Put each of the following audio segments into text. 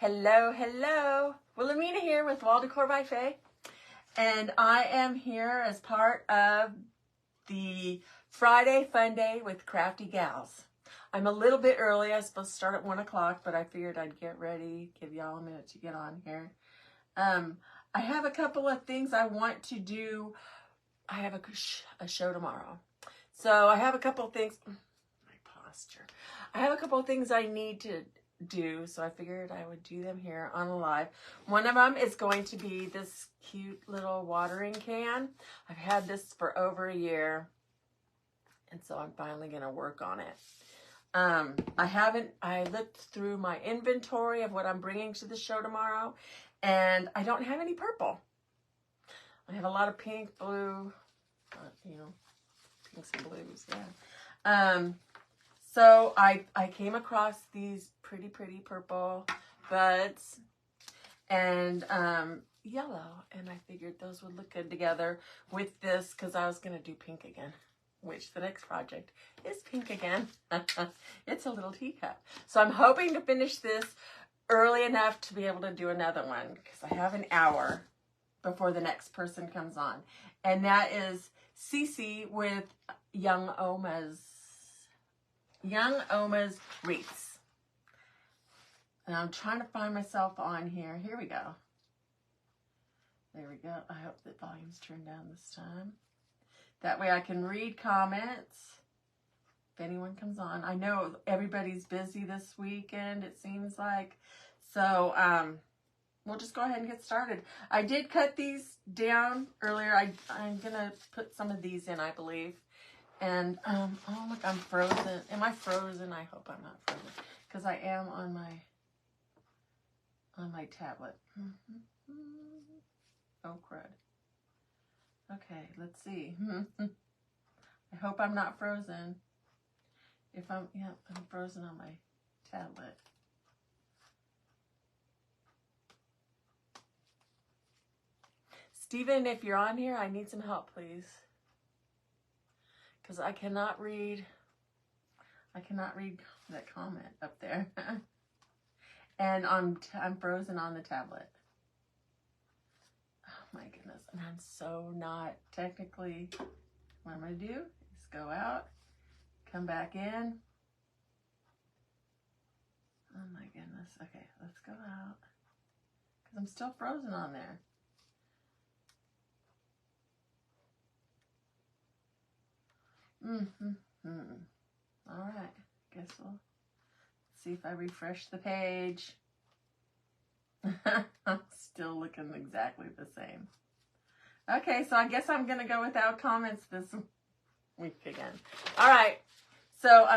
Hello, hello. Wilhelmina here with Wall Decor by Faye. And I am here as part of the Friday Fun Day with Crafty Gals. I'm a little bit early. I was supposed to start at 1 o'clock, but I figured I'd get ready, give y'all a minute to get on here. I have a couple of things I want to do. I have a show tomorrow. So I have a couple of things. My posture. I have a couple of things I need to do, so I figured I would do them here on a live. One of them is going to be this cute little watering can. I've had this for over a year, and so I'm finally going to work on it. I looked through my inventory of what I'm bringing to the show tomorrow, and I don't have any purple. I have a lot of pink, blue, pinks and blues, yeah. So I came across these pretty purple buds and yellow, and I figured those would look good together with this because I was going to do pink again, which the next project is pink again. It's a little teacup. So I'm hoping to finish this early enough to be able to do another one because I have an hour before the next person comes on. And that is Cece with Young Oma's wreaths. And I'm trying to find myself on here. Here we go. There we go. I hope the volume's turned down this time. That way I can read comments if anyone comes on. I know everybody's busy this weekend, it seems like. So we'll just go ahead and get started. I did cut these down earlier. I'm going to put some of these in, I believe. And, oh, look, I'm frozen. Am I frozen? I hope I'm not frozen. Because I am on my tablet. Oh, crud. Okay, let's see. I hope I'm not frozen. I'm frozen on my tablet. Steven, if you're on here, I need some help, please. Because I cannot read that comment up there. And I'm frozen on the tablet. Oh my goodness. And I'm so not technically. What I'm going to do is go out, come back in. Oh my goodness. Okay, let's go out. Because I'm still frozen on there. All right. Guess we'll see if I refresh the page. I'm still looking exactly the same. Okay, so I guess I'm gonna go without comments this week again. All right. So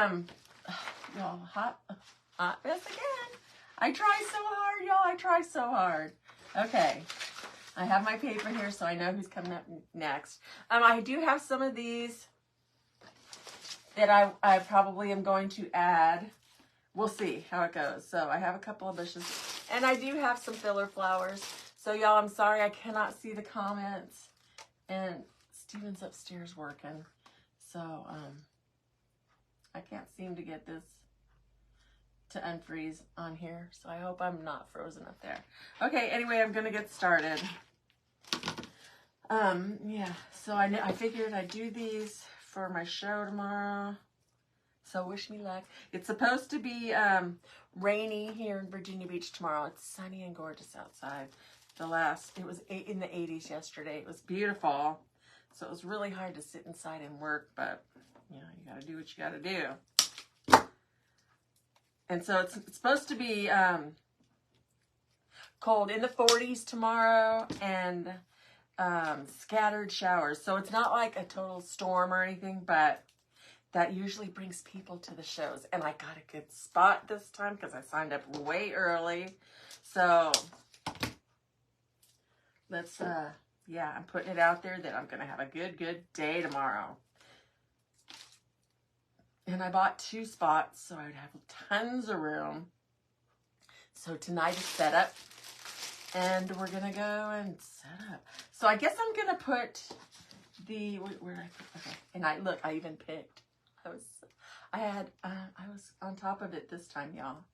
y'all, hot mess again. I try so hard, y'all. I try so hard. Okay. I have my paper here, so I know who's coming up next. I do have some of these that I probably am going to add. We'll see how it goes. So I have a couple of bushes, and I do have some filler flowers. So y'all, I'm sorry I cannot see the comments, and Steven's upstairs working. So I can't seem to get this to unfreeze on here. So I hope I'm not frozen up there. Okay, anyway, I'm gonna get started. Yeah, so I figured I'd do these for my show tomorrow. So wish me luck. It's supposed to be rainy here in Virginia Beach tomorrow. It's sunny and gorgeous outside. It was in the 80s yesterday. It was beautiful. So it was really hard to sit inside and work, but you got to do what you got to do. And so it's supposed to be cold in the 40s tomorrow, and scattered showers. So it's not like a total storm or anything, but that usually brings people to the shows. And I got a good spot this time because I signed up way early. So let's, yeah, I'm putting it out there that I'm going to have a good day tomorrow. And I bought 2 spots so I would have tons of room. So tonight is set up. And we're going to go and set up. So I guess I'm going to put the, where did I put, okay. And I even picked. I was on top of it this time, y'all.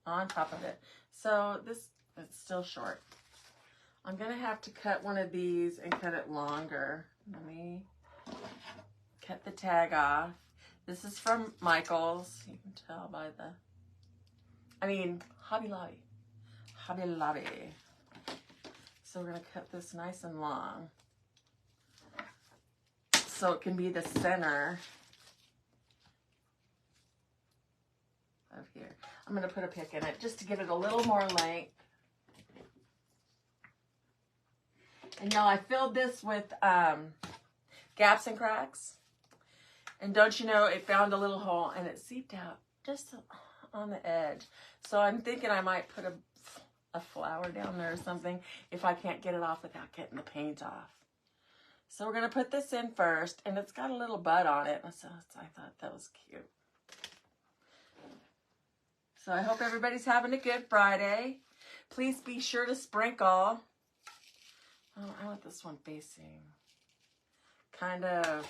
on top of it. So this, it's still short. I'm going to have to cut one of these and cut it longer. Let me cut the tag off. This is from Michael's. You can tell by the, Hobby Lobby. Hobby Lobby. So we're going to cut this nice and long, so it can be the center of here. I'm going to put a pick in it just to give it a little more length. And y'all, I filled this with Gaps and Cracks. And don't you know, it found a little hole and it seeped out just on the edge. So I'm thinking I might put a flower down there or something if I can't get it off without getting the paint off. So we're going to put this in first, and it's got a little bud on it. So I thought that was cute. So I hope everybody's having a good Friday. Please be sure to sprinkle. Oh, I want this one facing kind of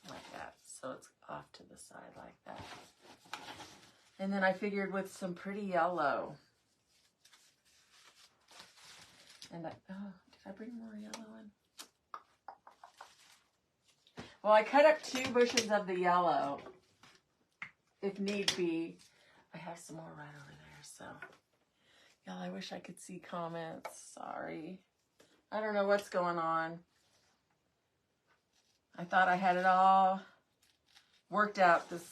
like that. So it's off to the side like that. And then I figured with some pretty yellow. And did I bring more yellow in? Well, I cut up 2 bushes of the yellow, if need be. I have some more right over there, so. Y'all, I wish I could see comments. Sorry. I don't know what's going on. I thought I had it all worked out this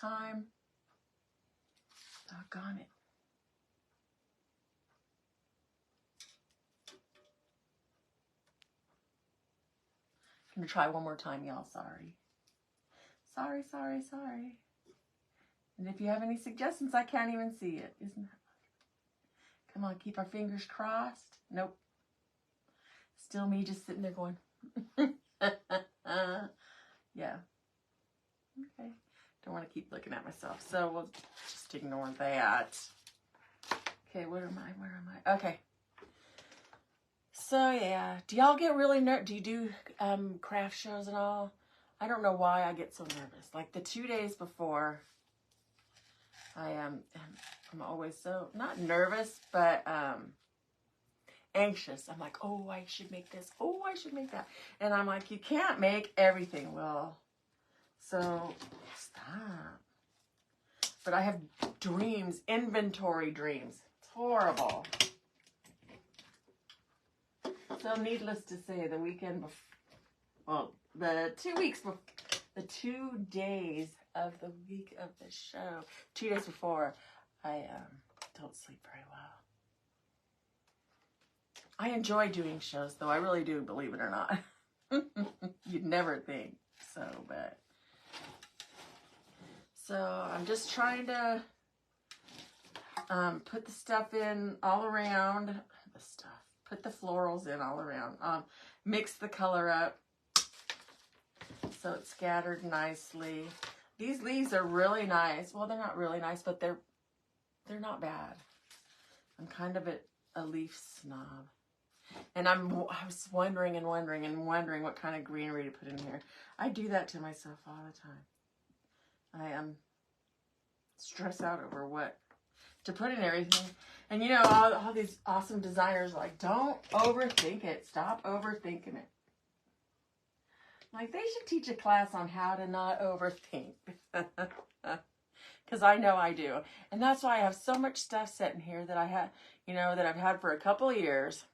time. Doggone it. I'm going to try one more time, y'all. Sorry. Sorry. And if you have any suggestions, I can't even see it. Isn't that? Come on, keep our fingers crossed. Nope. Still me just sitting there going, yeah. Okay. Don't want to keep looking at myself. So we'll just ignore that. Okay, where am I? Okay. So yeah, do y'all get really nervous? Do you do craft shows and all? I don't know why I get so nervous. Like the 2 days before, I'm always so, not nervous, but anxious. I'm like, oh, I should make this. Oh, I should make that. And I'm like, you can't make everything. Well, so stop. But I have dreams, inventory dreams. It's horrible. So needless to say, the weekend before, well, the 2 weeks before, the 2 days of the week of the show, 2 days before, I don't sleep very well. I enjoy doing shows, though. I really do, believe it or not. You'd never think so, but. So I'm just trying to put the stuff in all around. Put the florals in all around. Mix the color up so it's scattered nicely. These leaves are really nice. Well, they're not really nice, but they're not bad. I'm kind of a leaf snob. And I was wondering what kind of greenery to put in here. I do that to myself all the time. I stress out over what to put in everything. And you know, all these awesome designers are like, don't overthink it. Stop overthinking it. Like, they should teach a class on how to not overthink. Because I know I do. And that's why I have so much stuff sitting here that I had, that I've had for a couple of years.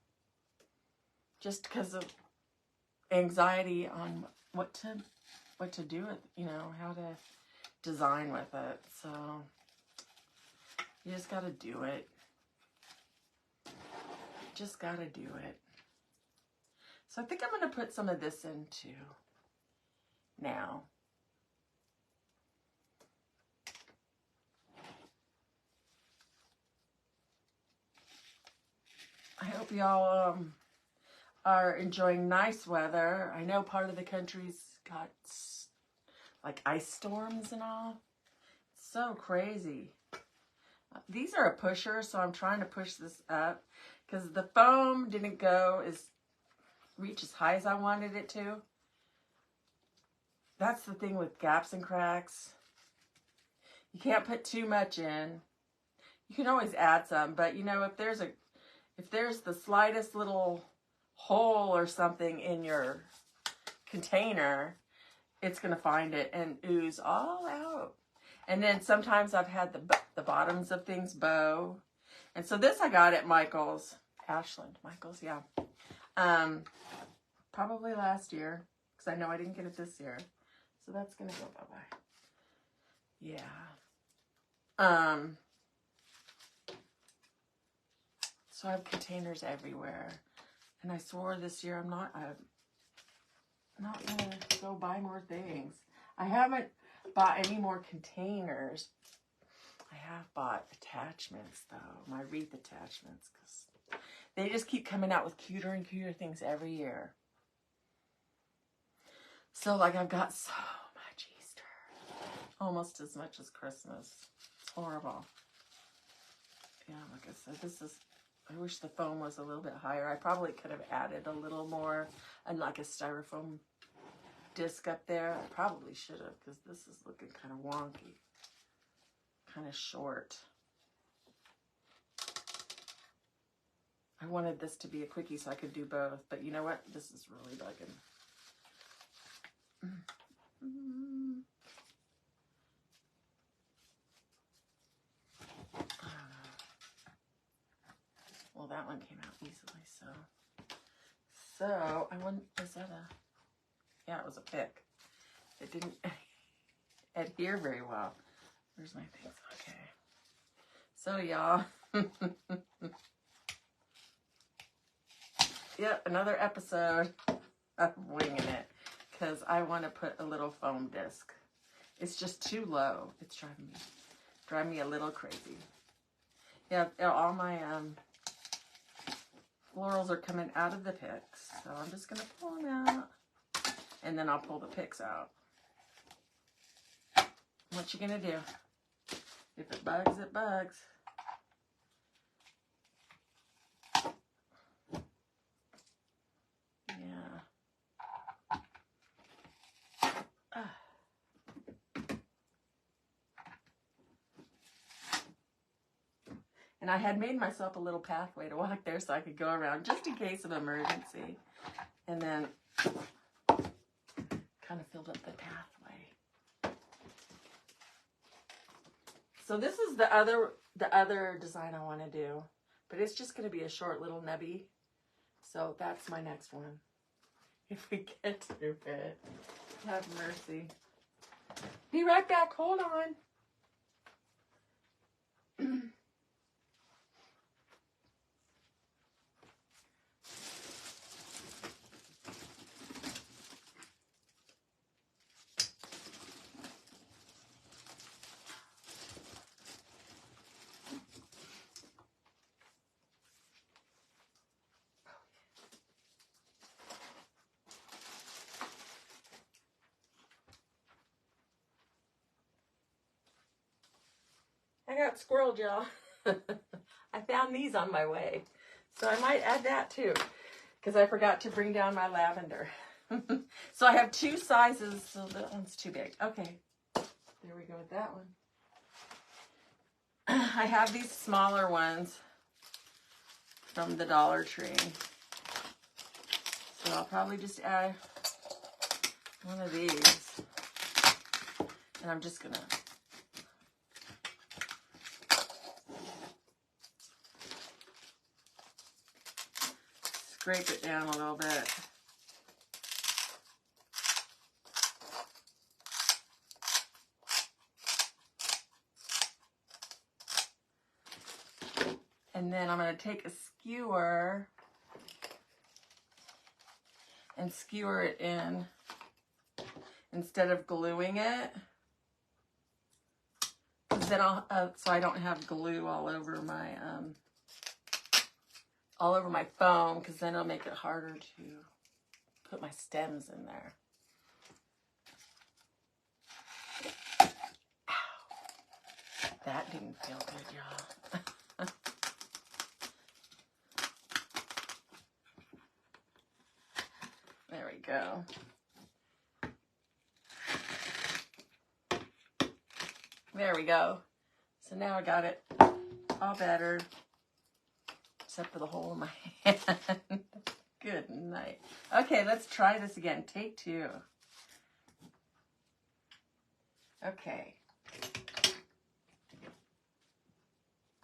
Just because of anxiety on what to do with, how to design with it. So you just got to do it. Just got to do it. So I think I'm going to put some of this in too now. I hope y'all are enjoying nice weather. I know part of the country's got like ice storms and all. It's so crazy. These are a pusher, so I'm trying to push this up because the foam didn't reach as high as I wanted it to. That's the thing with Gaps and Cracks. You can't put too much in You can always add some, but you know, if there's the slightest little hole or something in your container, it's going to find it and ooze all out. And then sometimes I've had the bottoms of things bow. And so this I got at Michael's. Ashland. Michael's, yeah. Probably last year, because I know I didn't get it this year. So that's going to go bye-bye. Yeah. So I have containers everywhere. And I swore this year I'm not going to go buy more things. I haven't bought any more containers. I have bought attachments, though. My wreath attachments. Because they just keep coming out with cuter and cuter things every year. So, like, I've got so much Easter. Almost as much as Christmas. It's horrible. Yeah, like I said, I wish the foam was a little bit higher. I probably could have added a little more and like a styrofoam disc up there. I probably should have, because this is looking kind of wonky. Kind of short. I wanted this to be a quickie so I could do both, but you know what? This is really bugging. Well, that one came out easily, so I wouldn't, is that yeah, it was a pick. It didn't adhere very well. Where's my things? Okay. So, y'all. Yep, another episode of winging it, because I want to put a little foam disc. It's just too low. It's driving me a little crazy. Yeah, all my florals are coming out of the picks, so I'm just going to pull them out, and then I'll pull the picks out. What you going to do? If it bugs, it bugs. Yeah. And I had made myself a little pathway to walk there so I could go around just in case of emergency. And then kind of filled up the pathway. So this is the other design I want to do. But it's just going to be a short little nubby. So that's my next one. If we get to it. Have mercy. Be right back. Hold on. I got squirrel jaw. I found these on my way. So I might add that too, because I forgot to bring down my lavender. So I have two sizes, so that one's too big. Okay, there we go with that one. I have these smaller ones from the Dollar Tree. So I'll probably just add one of these. And I'm just going to scrape it down a little bit. And then I'm going to take a skewer and skewer it in instead of gluing it. Then so I don't have glue all over my foam, because then it'll make it harder to put my stems in there. Ow. That didn't feel good, y'all. There we go. There we go. So now I got it all better. Except for the hole in my hand. Good night. Okay, let's try this again. Take 2. Okay.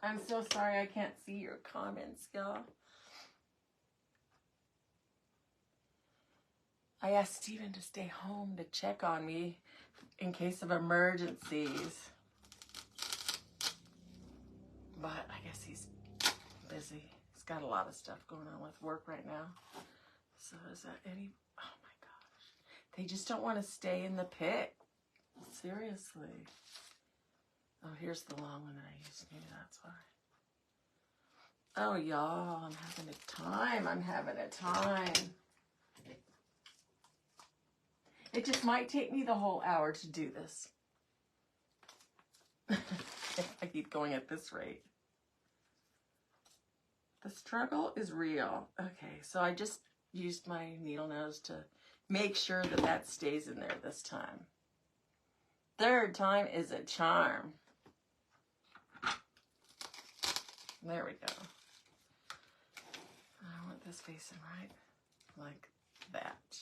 I'm so sorry I can't see your comments, y'all. I asked Steven to stay home to check on me in case of emergencies. But I guess he's busy. He's got a lot of stuff going on with work right now. So is that any... Oh my gosh. They just don't want to stay in the pit. Seriously. Oh, here's the long one that I used. Maybe that's why. Oh, y'all, I'm having a time. I'm having a time. It just might take me the whole hour to do this. If I keep going at this rate. The struggle is real. Okay, so I just used my needle nose to make sure that that stays in there this time. Third time is a charm. There we go. I want this facing right, like that.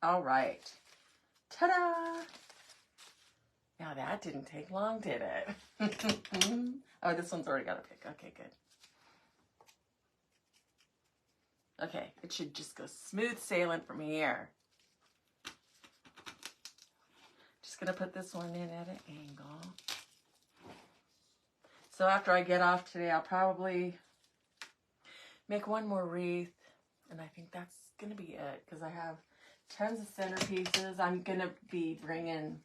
All right. Ta-da! Now that didn't take long, did it? Oh, this one's already got a pick. Okay, good. Okay, it should just go smooth sailing from here. Just gonna put this one in at an angle. So after I get off today, I'll probably make one more wreath, and I think that's gonna be it, because I have tons of centerpieces. I'm gonna be bringing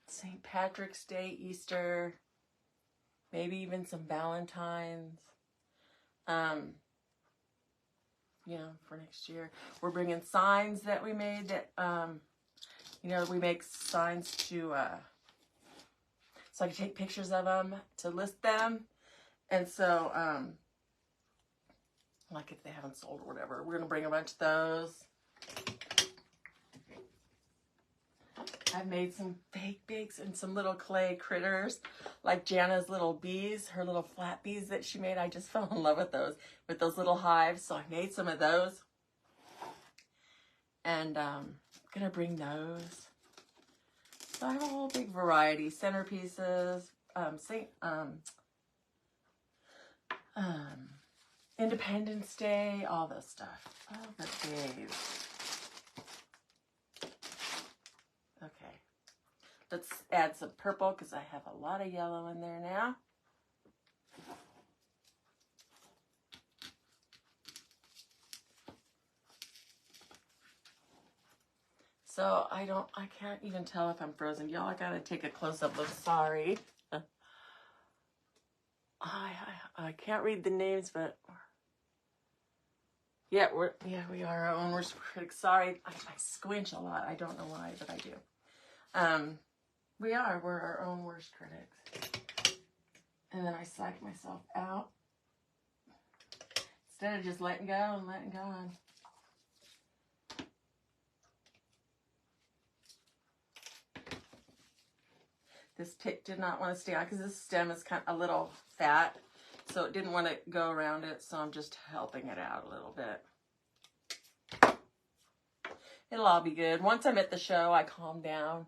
St. Patrick's Day, Easter, maybe even some Valentine's. You know, for next year. We're bringing signs that we made that, you know, we make signs to, so I can take pictures of them to list them. And so, like if they haven't sold or whatever, we're going to bring a bunch of those. I've made some fake bigs and some little clay critters, like Jana's little bees, her little flat bees that she made. I just fell in love with those little hives. So I made some of those. And I'm going to bring those. So I have a whole big variety. Centerpieces, Independence Day, all this stuff. All the days. Okay. Let's add some purple because I have a lot of yellow in there now. So I can't even tell if I'm frozen. Y'all, I gotta take a close-up look. Sorry. I can't read the names, but yeah, we are our own worst critics. Sorry, I squinch a lot. I don't know why, but I do. We're our own worst critics. And then I psych myself out instead of just letting go and letting God. This pick did not want to stay on because this stem is kind of a little fat, so it didn't want to go around it, so I'm just helping it out a little bit. It'll all be good. Once I'm at the show, I calm down.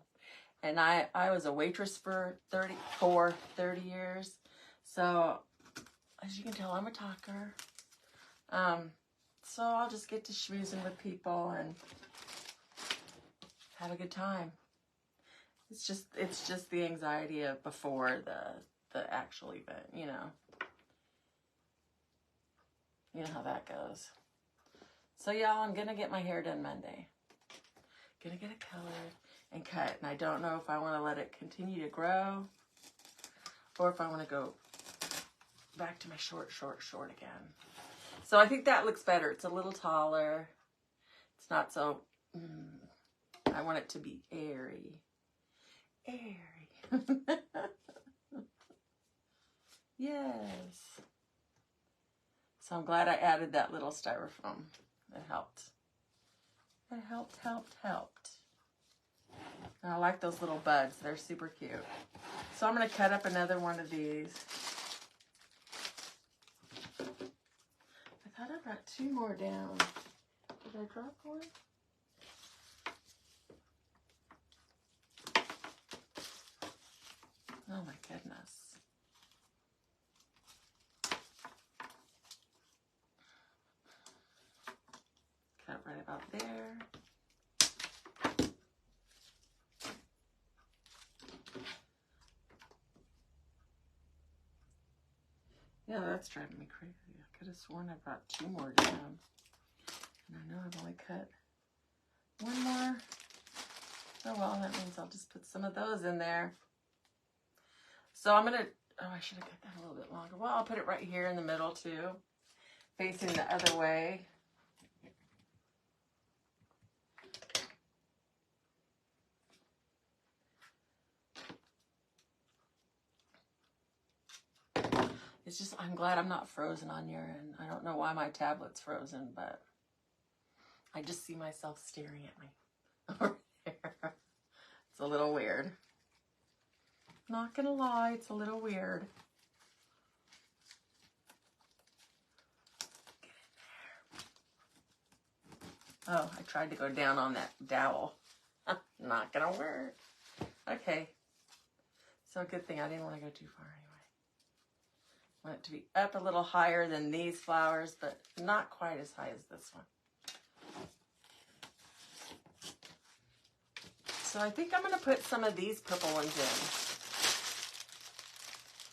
And I was a waitress for 30 years. So, as you can tell, I'm a talker. So I'll just get to schmoozing with people and have a good time. It's just the anxiety of before the actual event, you know. You know how that goes. So y'all, I'm gonna get my hair done Monday. Gonna get it colored and cut. And I don't know if I want to let it continue to grow or if I want to go back to my short again. So I think that looks better. It's a little taller. It's not so, I want it to be airy. Airy. Yes. So I'm glad I added that little styrofoam. It helped. It helped. And I like those little buds. They're super cute. So I'm going to cut up another one of these. I thought I brought 2 more down. Did I drop one? Oh my goodness. Cut right about there. Yeah, that's driving me crazy. I could have sworn I brought 2 more down. And I know I've only cut 1 more. Oh well, that means I'll just put some of those in there. So I'm gonna, oh, I should have cut that a little bit longer. Well, I'll put it right here in the middle too, facing the other way. It's just, I'm glad I'm not frozen on your end. I don't know why my tablet's frozen, but I just see myself staring at me over there. It's a little weird. Not gonna lie, it's a little weird. Get in there. Oh, I tried to go down on that dowel. Not gonna work. Okay. So good thing I didn't want to go too far anyway. I want it to be up a little higher than these flowers, but not quite as high as this one. So I think I'm going to put some of these purple ones in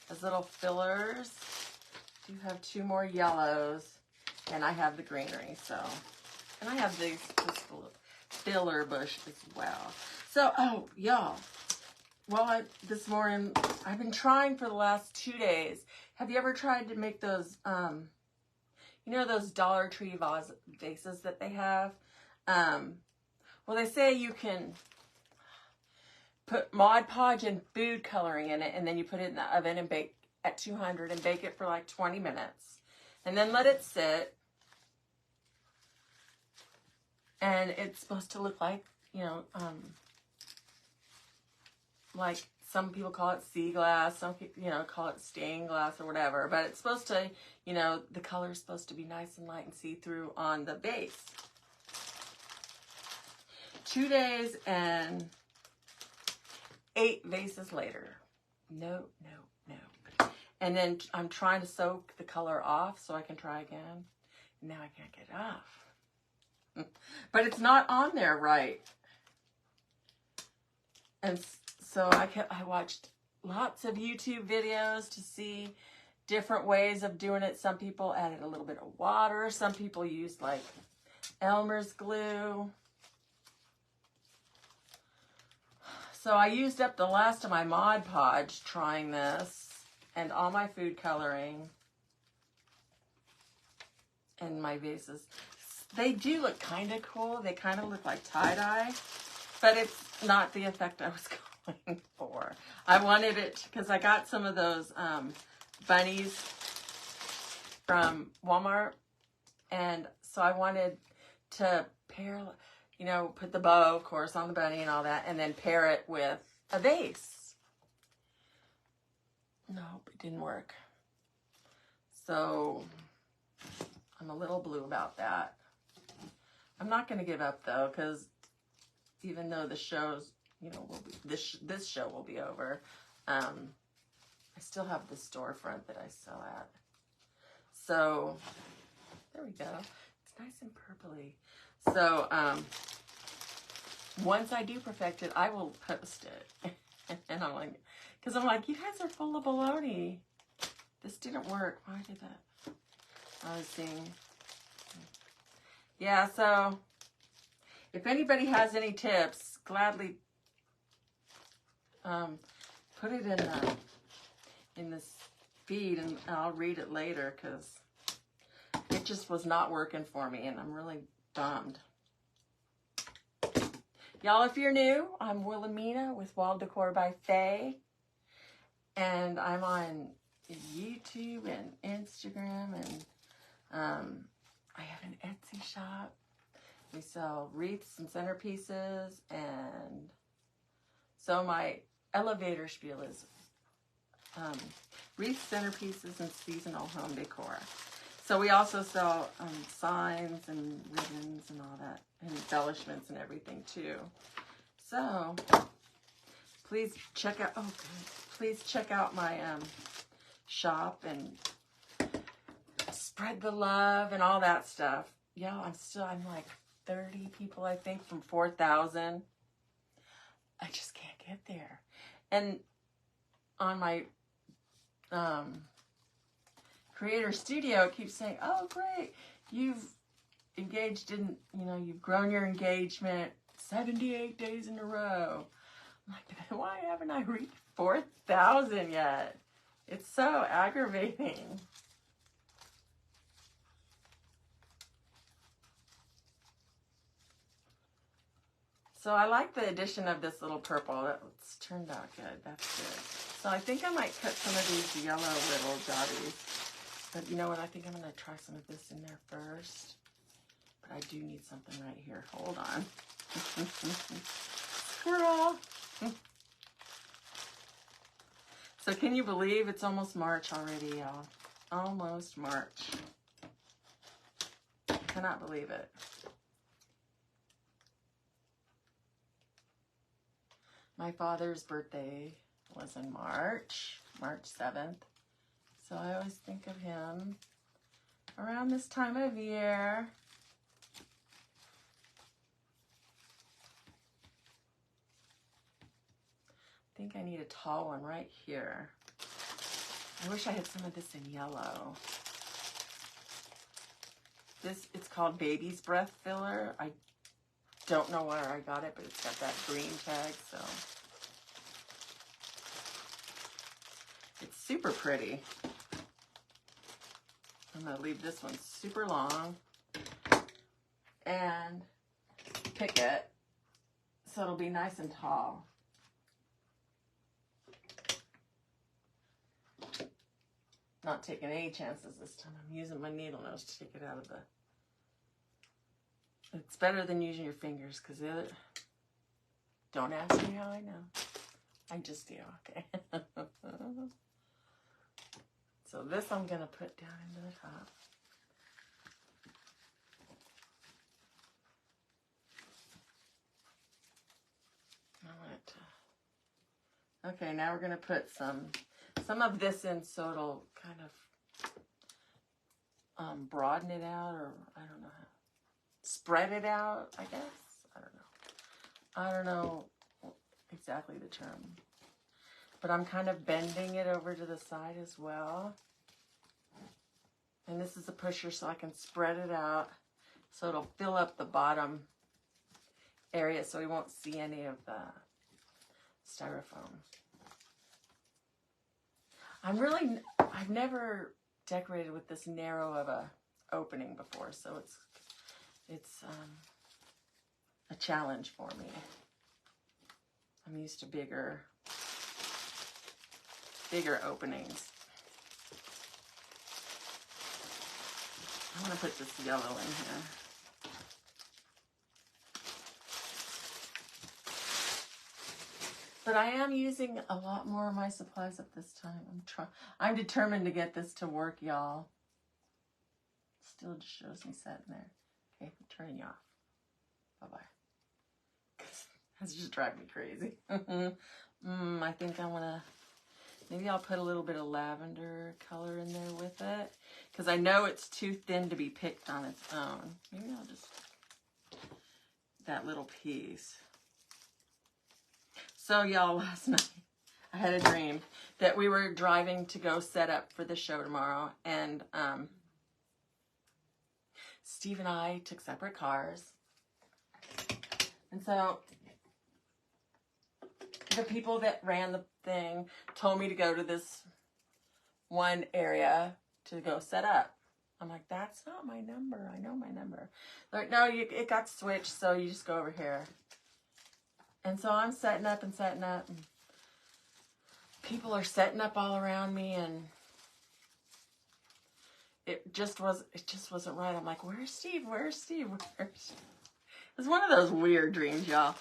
as little fillers. I do have 2 more yellows, and I have the greenery. So, and I have this filler bush as well. So, oh, y'all. Well, this morning, I've been trying for the last 2 days. Have you ever tried to make those, you know, those Dollar Tree vases that they have? Well, they say you can put Mod Podge and food coloring in it, and then you put it in the oven and bake at 200 and bake it for like 20 minutes. And then let it sit. And it's supposed to look like, you know, like some people call it sea glass, some people, you know, call it stained glass or whatever. But it's supposed to, you know, the color is supposed to be nice and light and see-through on the base. 2 days and 8 vases later. No. And then I'm trying to soak the color off so I can try again. Now I can't get it off. But it's not on there right. And so I watched lots of YouTube videos to see different ways of doing it. Some people added a little bit of water. Some people used like Elmer's glue. So I used up the last of my Mod Podge trying this and all my food coloring and my vases. They do look kind of cool. They kind of look like tie-dye, but it's not the effect I was going for. I wanted it because I got some of those bunnies from Walmart, and so I wanted to pair, you know, put the bow, of course, on the bunny and all that, and then pair it with a vase. Nope, it didn't work. So I'm a little blue about that. I'm not going to give up though, because even though the show's, you know, will be, this show will be over, I still have the storefront that I sell at. So there we go. It's nice and purpley. So once I do perfect it, I will post it. And I'm like, because I'm like, you guys are full of baloney. This didn't work. Why did that? I was seeing. Yeah, so if anybody has any tips, gladly put it in this feed, and I'll read it later, because it just was not working for me, and I'm really bummed. Y'all, if you're new, I'm Wilhelmina with Wall Decor by Faye, and I'm on YouTube and Instagram, and I have an Etsy shop. We sell wreaths and centerpieces, and so my elevator spiel is wreath centerpieces and seasonal home decor. So we also sell signs and ribbons and all that, and embellishments and everything too. So please check out. Oh, good. Please check out my shop and spread the love and all that stuff. Yeah, I'm like 30 people, I think, from 4,000. I just can't get there. And on my creator studio, it keeps saying, oh, great, you've engaged in, you've grown your engagement 78 days in a row. I'm like, why haven't I reached 4,000 yet? It's so aggravating. So I like the addition of this little purple. That's turned out good. That's good. So I think I might cut some of these yellow little jobbies. But you know what? I think I'm going to try some of this in there first. But I do need something right here. Hold on. Squirrel. So can you believe it's almost March already, y'all? Almost March. I cannot believe it. My father's birthday was in March 7th. So I always think of him around this time of year. I think I need a tall one right here. I wish I had some of this in yellow. It's called Baby's Breath Filler. I don't know where I got it, but it's got that green tag, so it's super pretty. I'm going to leave this one super long and pick it so it'll be nice and tall. Not taking any chances this time. I'm using my needle nose to take it out of the... It's better than using your fingers because it... Don't ask me how I know. I just do, okay. So this I'm going to put down into the top. Okay, now we're going to put some of this in so it'll kind of broaden it out, or I don't know how. Spread it out, I guess. I don't know exactly the term. But I'm kind of bending it over to the side as well. And this is a pusher so I can spread it out so it'll fill up the bottom area so we won't see any of the styrofoam. I've never decorated with this narrow of a opening before, so it's a challenge for me. I'm used to bigger openings. I'm going to put this yellow in here. But I am using a lot more of my supplies at this time. I'm determined to get this to work, y'all. Still just shows me sitting there. Okay, I'm turning you off. Bye-bye. That's just driving me crazy. I think I want to... Maybe I'll put a little bit of lavender color in there with it. Because I know it's too thin to be picked on its own. Maybe I'll just... That little piece. So y'all, last night I had a dream that we were driving to go set up for the show tomorrow. And Steve and I took separate cars. And so the people that ran the thing told me to go to this one area to go set up. I'm like, that's not my number. I know my number. They're like, no, it got switched, so you just go over here. And so I'm setting up and setting up. And people are setting up all around me, and it just wasn't right. I'm like, where's Steve? Where's Steve? Where's Steve? It was one of those weird dreams, y'all.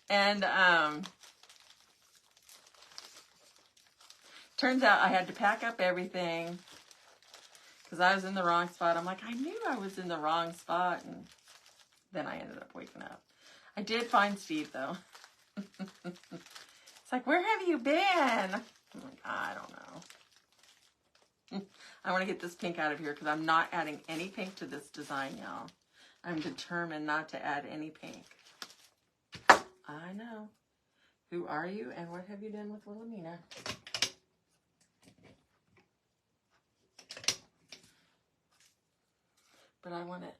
And Turns out I had to pack up everything because I was in the wrong spot. I'm like, I knew I was in the wrong spot, and then I ended up waking up. I did find Steve, though. It's like, where have you been? I'm like, I don't know. I want to get this pink out of here because I'm not adding any pink to this design, y'all. I'm determined not to add any pink. I know. Who are you and what have you done with Wilhelmina? But I want to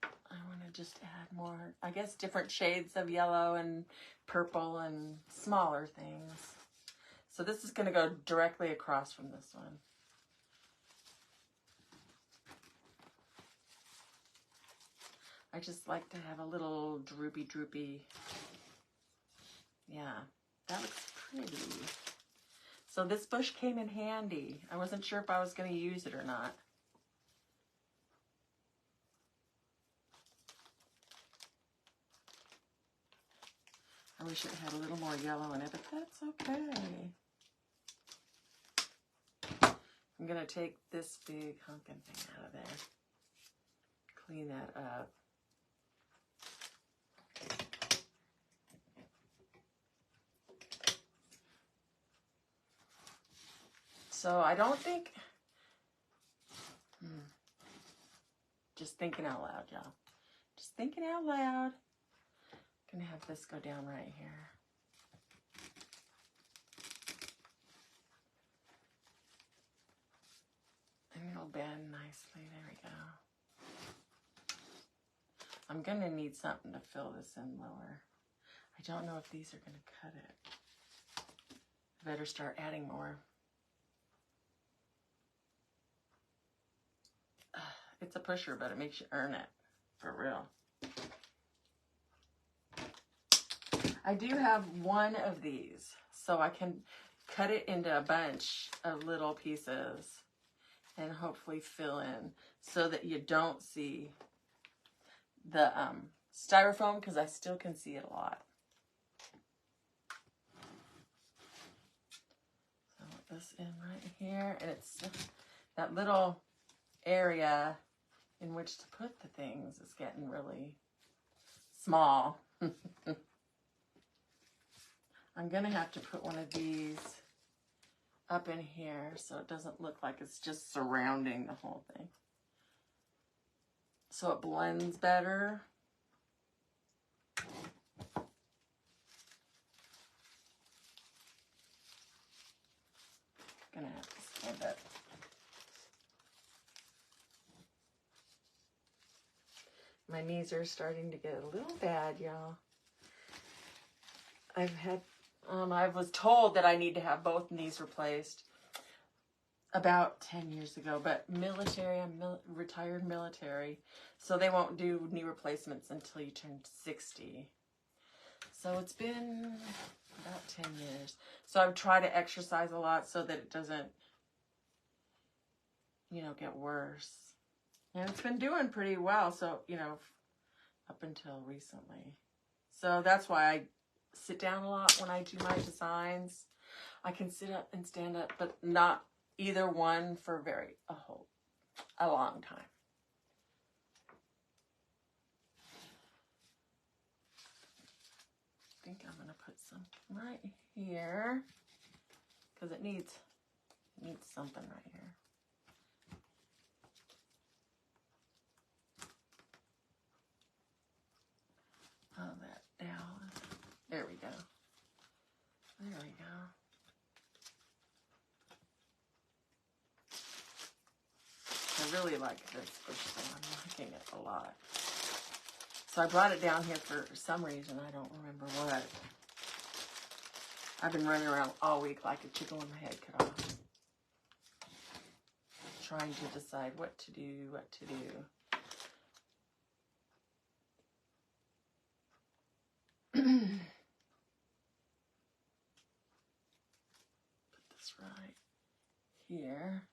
just add more, I guess, different shades of yellow and purple and smaller things. So this is going to go directly across from this one. I just like to have a little droopy. Yeah, that looks pretty. So this bush came in handy. I wasn't sure if I was going to use it or not. I wish it had a little more yellow in it, but that's okay. I'm going to take this big hunkin' thing out of there. Clean that up. So I don't think, just thinking out loud, y'all. Just thinking out loud. I'm gonna have this go down right here. And it'll bend nicely, there we go. I'm gonna need something to fill this in lower. I don't know if these are gonna cut it. I better start adding more. It's a pusher, but it makes you earn it, for real. I do have one of these, so I can cut it into a bunch of little pieces and hopefully fill in so that you don't see the styrofoam, because I still can see it a lot. So put this in right here, and it's that little area in which to put the things is getting really small. I'm gonna have to put one of these up in here so it doesn't look like it's just surrounding the whole thing. So it blends better. Gonna have to stand up. My knees are starting to get a little bad, y'all. I was told that I need to have both knees replaced about 10 years ago, but military, I'm retired military, so they won't do knee replacements until you turn 60. So it's been about 10 years. So I've tried to exercise a lot so that it doesn't, get worse. And it's been doing pretty well, so, up until recently. So that's why I sit down a lot when I do my designs. I can sit up and stand up, but not either one for a long time. I think I'm gonna put some right here because it needs something right here. Oh, that down. There we go. There we go. I really like this bush thing. I'm liking it a lot. So I brought it down here for some reason. I don't remember what. I've been running around all week like a chicken with my head cut off. Trying to decide what to do. Put this right here.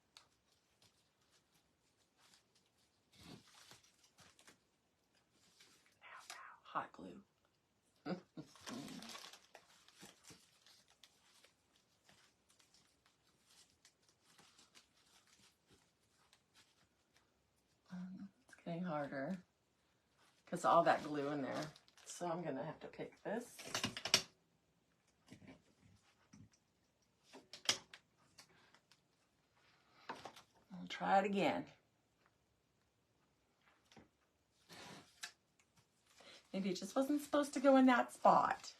Hot glue. harder because all that glue in there. So I'm going to have to pick this. I'll try it again. Maybe it just wasn't supposed to go in that spot.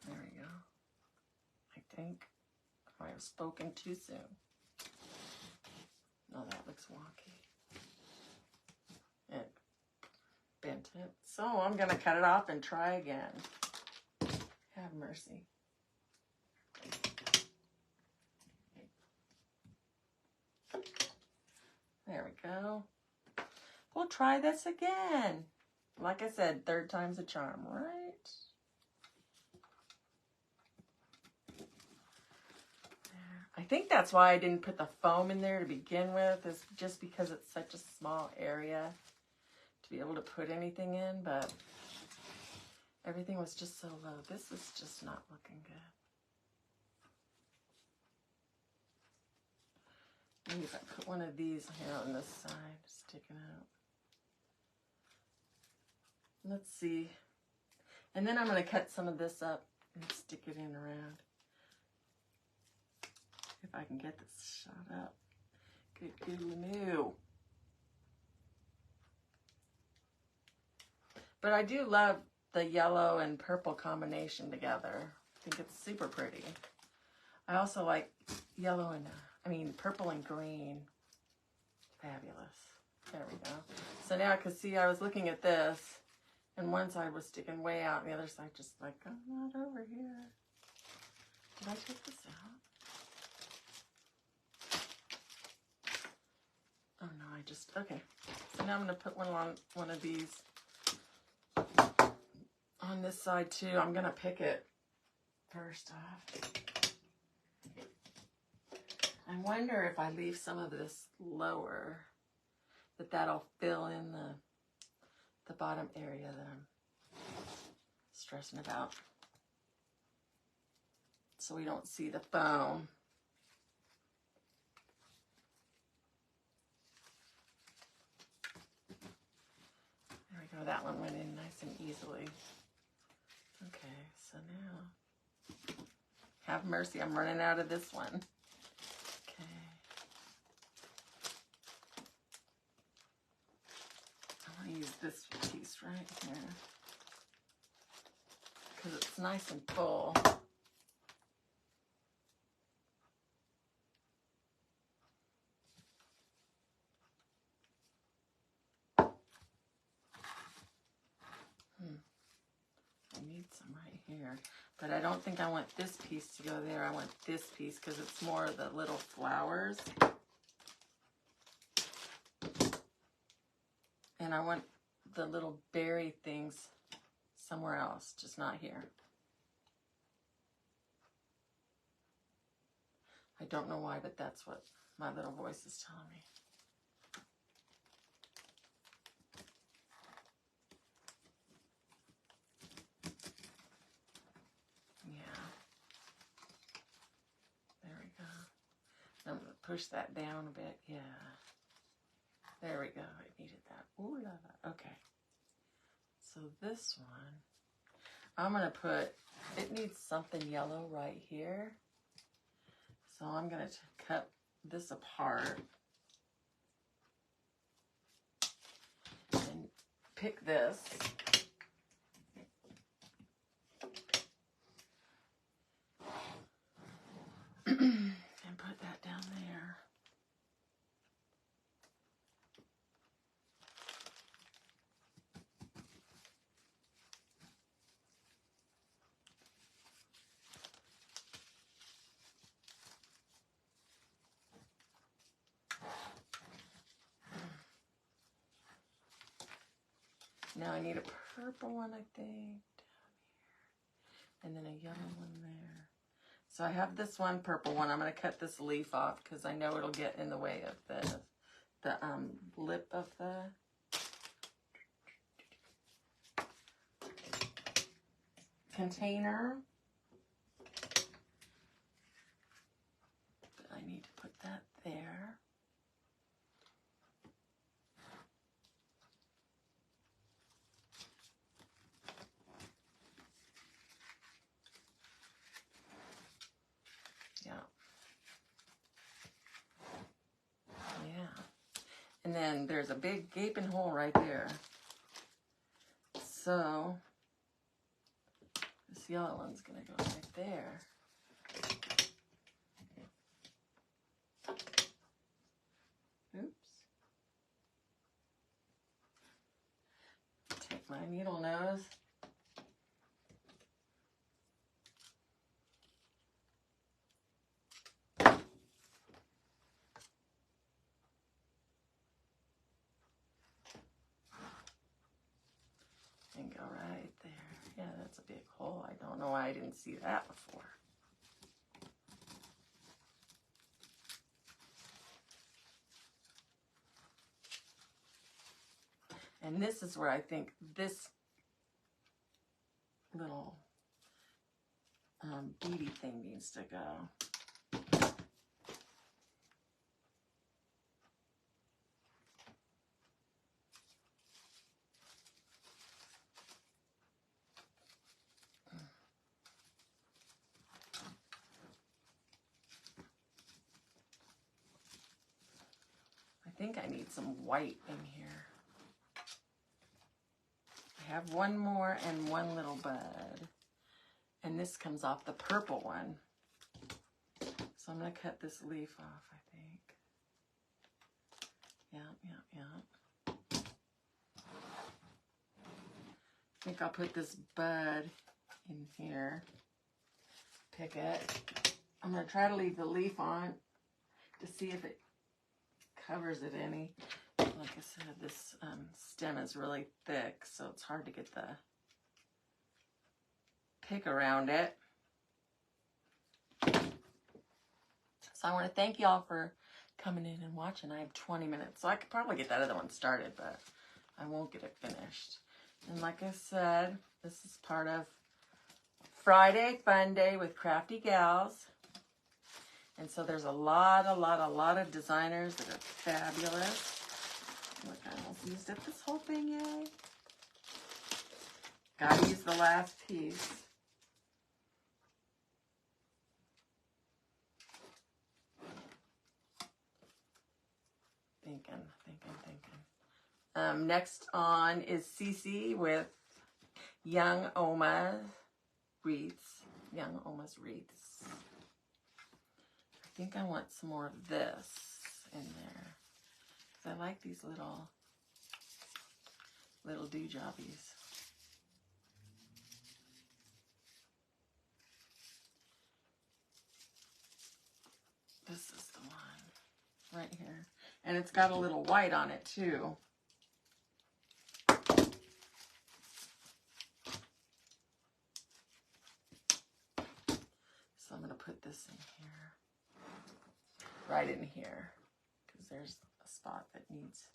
There we go. I think I have spoken too soon. Oh, that looks wonky. It bent it. So I'm going to cut it off and try again. Have mercy. There we go. We'll try this again. Like I said, third time's a charm, right? I think that's why I didn't put the foam in there to begin with, is just because it's such a small area to be able to put anything in, but everything was just so low. This is just not looking good. Maybe if I put one of these here on this side, sticking out. Let's see. And then I'm going to cut some of this up and stick it in around. If I can get this shot up. Good moo. But I do love the yellow and purple combination together. I think it's super pretty. I also like yellow and, purple and green. Fabulous. There we go. So now I can see I was looking at this, and one side was sticking way out, and the other side just like, I'm not over here. Did I take this out? Oh no, okay. So now I'm going to put one of these on this side too. I'm going to pick it first off. I wonder if I leave some of this lower, that'll fill in the bottom area that I'm stressing about. So we don't see the foam. There we go, that one went in nice and easily. Okay, so now, have mercy, I'm running out of this one. Use this piece right here because it's nice and full. I need some right here, but I don't think I want this piece to go there. I want this piece because it's more of the little flowers. And I want the little berry things somewhere else, just not here. I don't know why, but that's what my little voice is telling me. Yeah. There we go. I'm going to push that down a bit. Yeah. There we go. I needed that. Ooh la la. Okay. So this one, I'm going to put, it needs something yellow right here. So I'm going to cut this apart and pick this. And put that down there. Now I need a purple one, I think, down here. And then a yellow one there. So I have this one purple one. I'm going to cut this leaf off because I know it'll get in the way of the lip of the... container. But I need to put that there. Yeah. Yeah. And then there's a big gaping hole right there. So this yellow one's going to go right there. Oops. Take my needle nose. And go right there. Yeah, that's a big hole. I don't know why I didn't see that before. And this is where I think this little beady thing needs to go. I think I need some white in here. I have one more and one little bud. And this comes off the purple one. So I'm going to cut this leaf off, I think. Yeah. I think I'll put this bud in here. Pick it. I'm going to try to leave the leaf on to see if it covers it any. Like I said, this stem is really thick, so it's hard to get the pick around it. So I want to thank y'all for coming in and watching. I have 20 minutes, so I could probably get that other one started, but I won't get it finished. And like I said, this is part of Friday Fun Day with Crafty Gals. And so there's a lot of designers that are fabulous. Look, I almost used up this whole thing, yay. Gotta use the last piece. Thinking. Next on is Cece with Young Oma's wreaths. Young Oma's wreaths. I think I want some more of this in there. I like these little dewjobbies. This is the one right here. And it's got a little white on it too. So I'm going to put this in here. Right in here. Because there's a spot that needs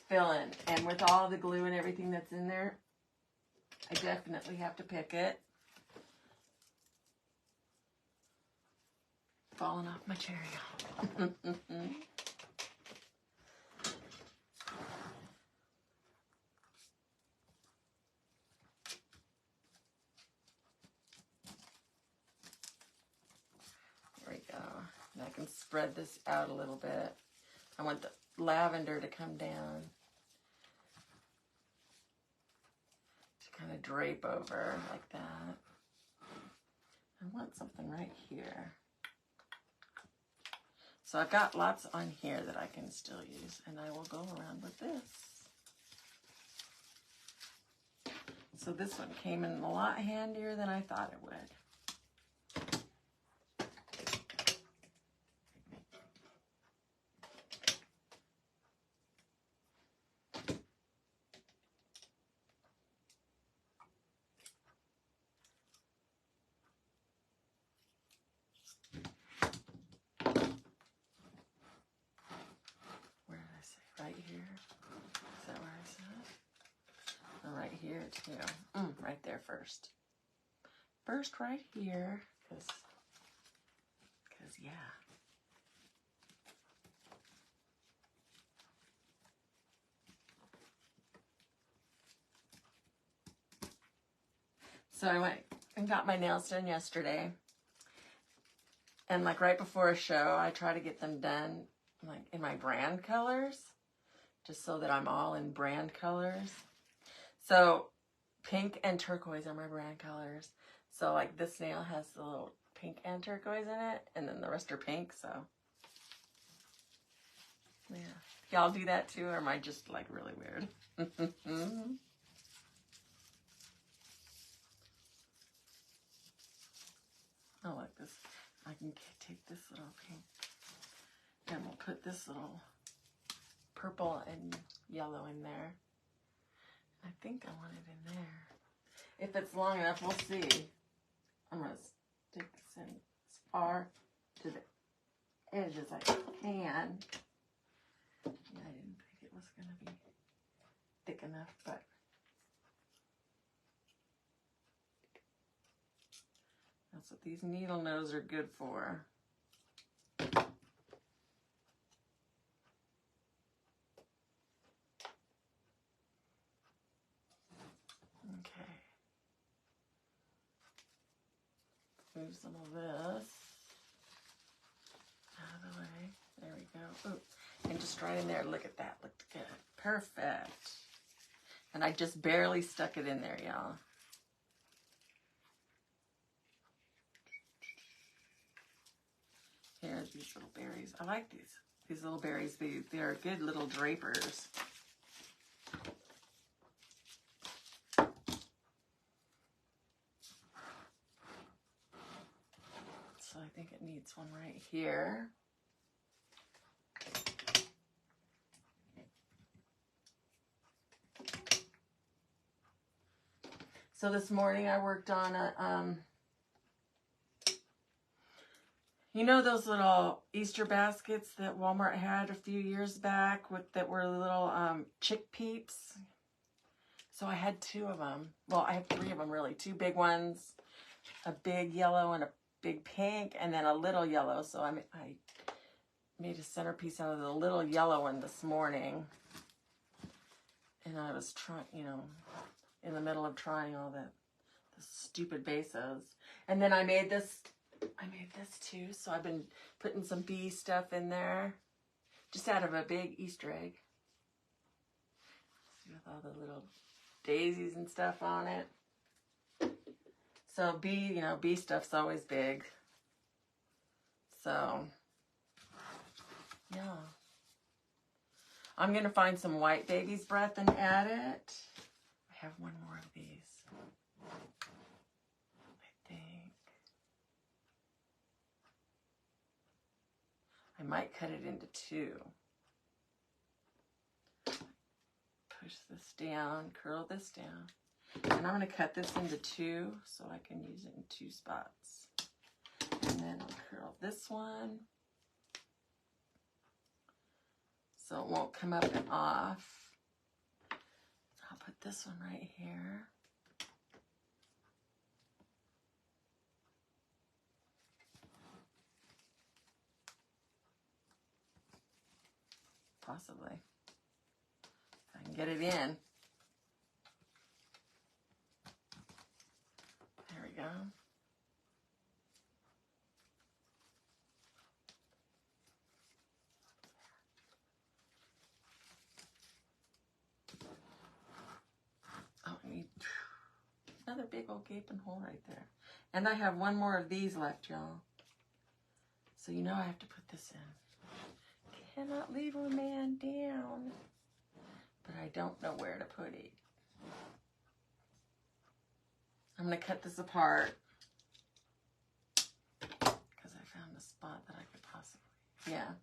filling. And with all the glue and everything that's in there, I definitely have to pick it. Falling off my chair, y'all. There we go. And I can spread this out a little bit. I want the lavender to come down. To kind of drape over like that. I want something right here. So I've got lots on here that I can still use, and I will go around with this. So this one came in a lot handier than I thought it would. Right here too. Right there first. first right here, because yeah. So I went and got my nails done yesterday. And like right before a show, I try to get them done like in my brand colors, just so that I'm all in brand colors. So pink and turquoise are my brand colors. So like this nail has a little pink and turquoise in it, and then the rest are pink, so yeah. Y'all do that too, or am I just like really weird? I like this. I can take this little pink and we'll put this little purple and yellow in there. I think I want it in there. If it's long enough, we'll see. I'm going to stick this in as far to the edge as I can. Yeah, I didn't think it was going to be thick enough, but that's what these needle nose are good for. Okay. Move some of this out of the way. There we go. Ooh. And just right in there. Look at that. Looked good. Perfect. And I just barely stuck it in there, y'all. Here's these little berries. I like these little berries. They're good little drapers. So I think it needs one right here. So this morning I worked on a, you know those little Easter baskets that Walmart had a few years back that were little chick peeps? So I had 2 of them. Well, I have 3 of them really. 2 big ones, a big yellow and a big pink, and then a little yellow. So I made a centerpiece out of the little yellow one this morning. And I was trying, you know, in the middle of trying all the stupid bases. And then I made this too. So I've been putting some bee stuff in there, just out of a big Easter egg. See, with all the little daisies and stuff on it. So bee stuff's always big. So yeah. I'm gonna find some white baby's breath and add it. I have one more of these. I think. I might cut it into 2. Push this down, curl this down. And I'm gonna cut this into 2 so I can use it in 2 spots. And then I'll curl this one so it won't come up and off. I'll put this one right here. Possibly. If I can get it in. There we go. Oh, I need another big old gaping hole right there. And I have one more of these left, y'all. So you know I have to put this in. Cannot leave a man down. But I don't know where to put it. I'm going to cut this apart because I found a spot that I could possibly, yeah.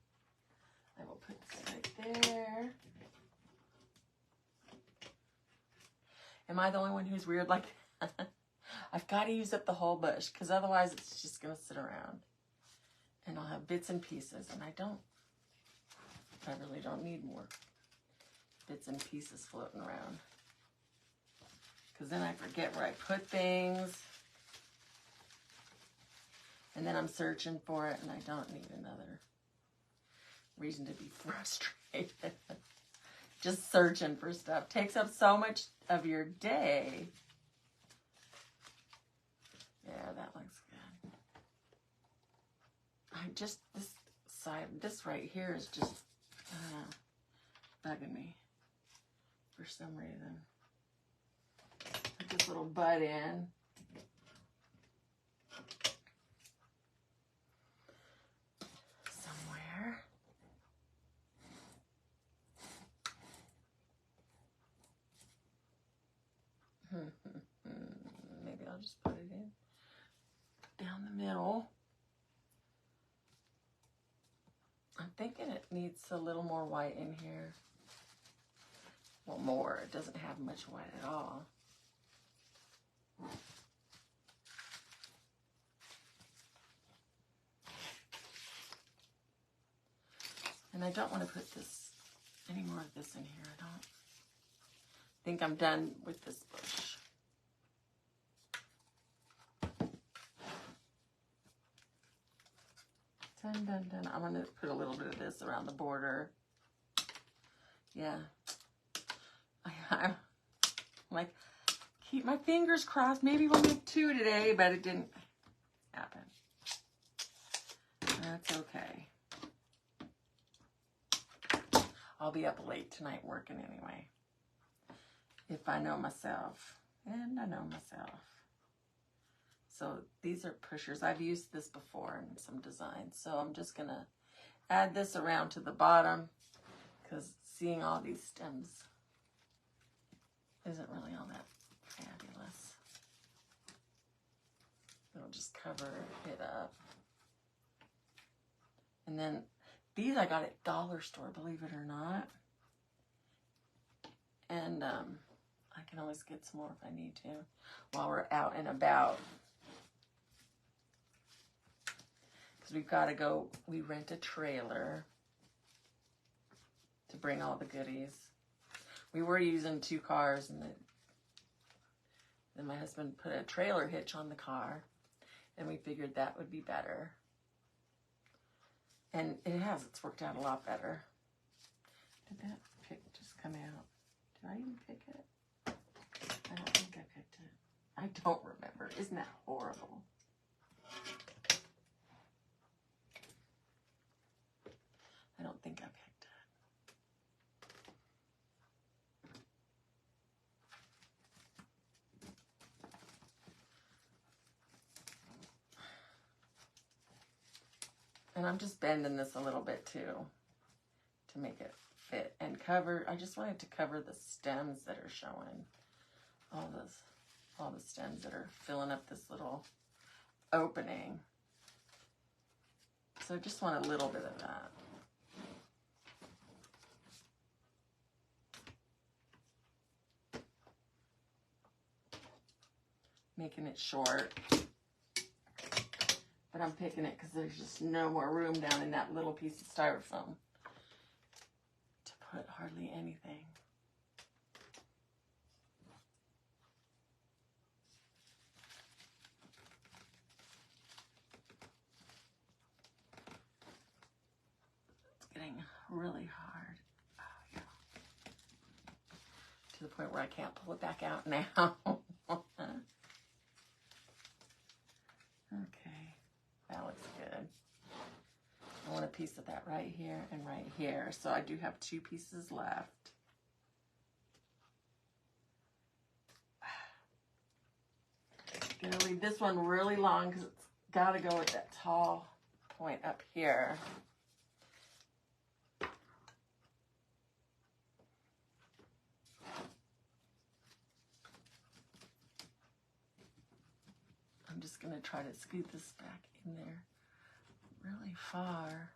I will put this right there. Am I the only one who's weird like that? I've got to use up the whole bush because otherwise it's just going to sit around. And I'll have bits and pieces, and I really don't need more bits and pieces floating around. Because then I forget where I put things. And then I'm searching for it, and I don't need another reason to be frustrated. Just searching for stuff takes up so much of your day. Yeah, that looks good. This right here is just bugging me for some reason. Put this little bud in. Somewhere. Maybe I'll just put it in down the middle. I'm thinking it needs a little more white in here. Well, more. It doesn't have much white at all. And I don't want to put any more of this in here. I don't think I'm done with this bush. Dun, dun, dun. I'm going to put a little bit of this around the border. Yeah. I'm like, keep my fingers crossed. Maybe we'll make 2 today, but it didn't happen. That's okay. I'll be up late tonight working anyway. If I know myself. And I know myself. So these are pushers. I've used this before in some designs. So I'm just going to add this around to the bottom because seeing all these stems isn't really all that fabulous. It'll just cover it up. And then these I got at dollar store, believe it or not. And I can always get some more if I need to while we're out and about. Because we've got to go, we rent a trailer to bring all the goodies. We were using 2 cars, and then my husband put a trailer hitch on the car, and we figured that would be better. And it has, it's worked out a lot better. Did that pick just come out? Did I even pick it? I don't think I picked it. I don't remember. Isn't that horrible? I don't think I picked it. And I'm just bending this a little bit too to make it fit and cover. I just wanted to cover the stems that are showing. All the stems that are filling up this little opening. So I just want a little bit of that. Making it short. But I'm picking it because there's just no more room down in that little piece of styrofoam to put hardly anything. It's getting really hard. Oh, yeah. To the point where I can't pull it back out now. Okay, that looks good. I want a piece of that right here and right here. So I do have 2 pieces left. I'm gonna leave this one really long because it's gotta go with that tall point up here. I'm just going to try to scoot this back in there really far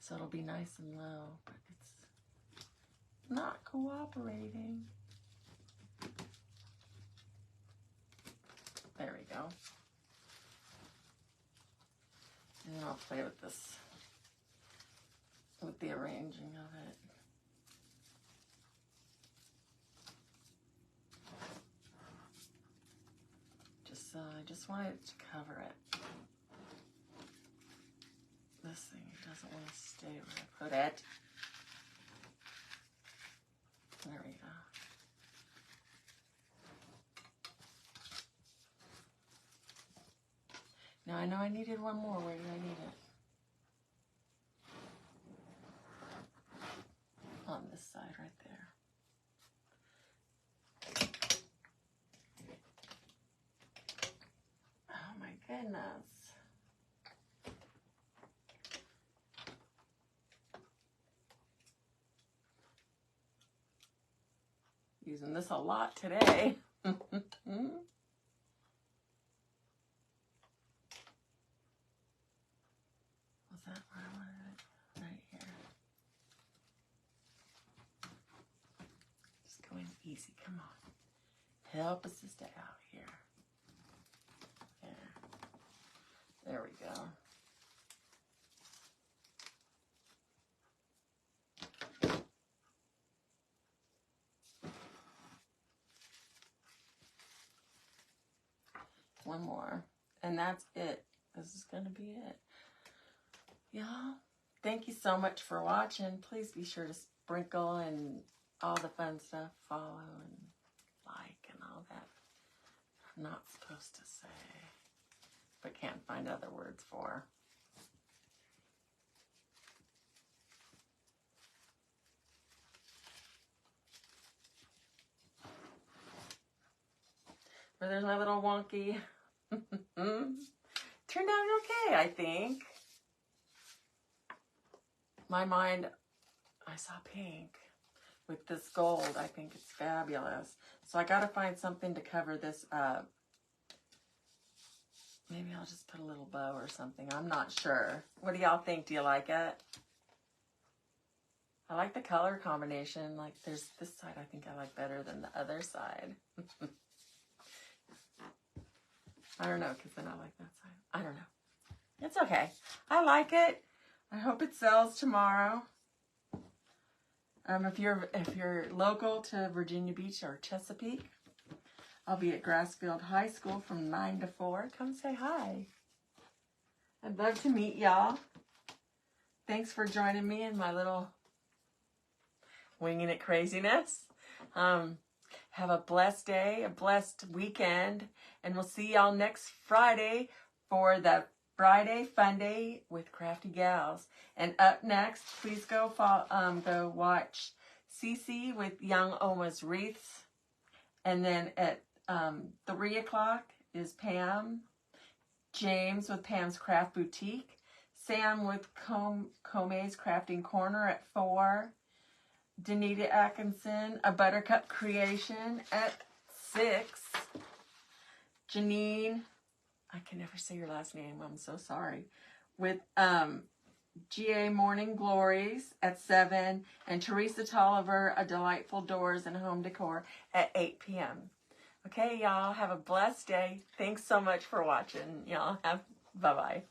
so it'll be nice and low, but it's not cooperating. There we go. And I'll play with this, with the arranging of it. I just wanted to cover it. this thing doesn't want to stay where I put it. There we go. Now I know I needed one more. Where did I need it? On this side right there. Oh my goodness. Using this a lot today. Was that where I wanted it? Right here. Just going easy. Come on. Help a sister out here. There we go. One more. And that's it. This is going to be it. Y'all, thank you so much for watching. Please be sure to sprinkle and all the fun stuff. Follow and like and all that. I'm not supposed to say, but can't find other words for. But there's my little wonky. Turned out okay, I think. My mind, I saw pink with this gold. I think it's fabulous. So I got to find something to cover this up. Maybe I'll just put a little bow or something. I'm not sure. What do y'all think? Do you like it? I like the color combination. Like there's this side I think I like better than the other side. I don't know, because then I like that side. I don't know. It's okay. I like it. I hope it sells tomorrow. If you're local to Virginia Beach or Chesapeake, I'll be at Grassfield High School from 9 to 4. Come say hi. I'd love to meet y'all. Thanks for joining me in my little winging it craziness. Have a blessed day, a blessed weekend, and we'll see y'all next Friday for the Friday Fun Day with Crafty Gals. And up next, please go watch Cece with Young Oma's Wreaths. And then at 3 o'clock is Pam, James with Pam's Craft Boutique, Sam with Kome's Crafting Corner at 4, Danita Atkinson, A Buttercup Creation at 6, Janine, I can never say your last name, I'm so sorry, with GA Morning Glories at 7, and Teresa Tolliver, A Delightful Doors and Home Decor at 8 p.m. Okay, y'all, have a blessed day. Thanks so much for watching. Y'all have, bye-bye.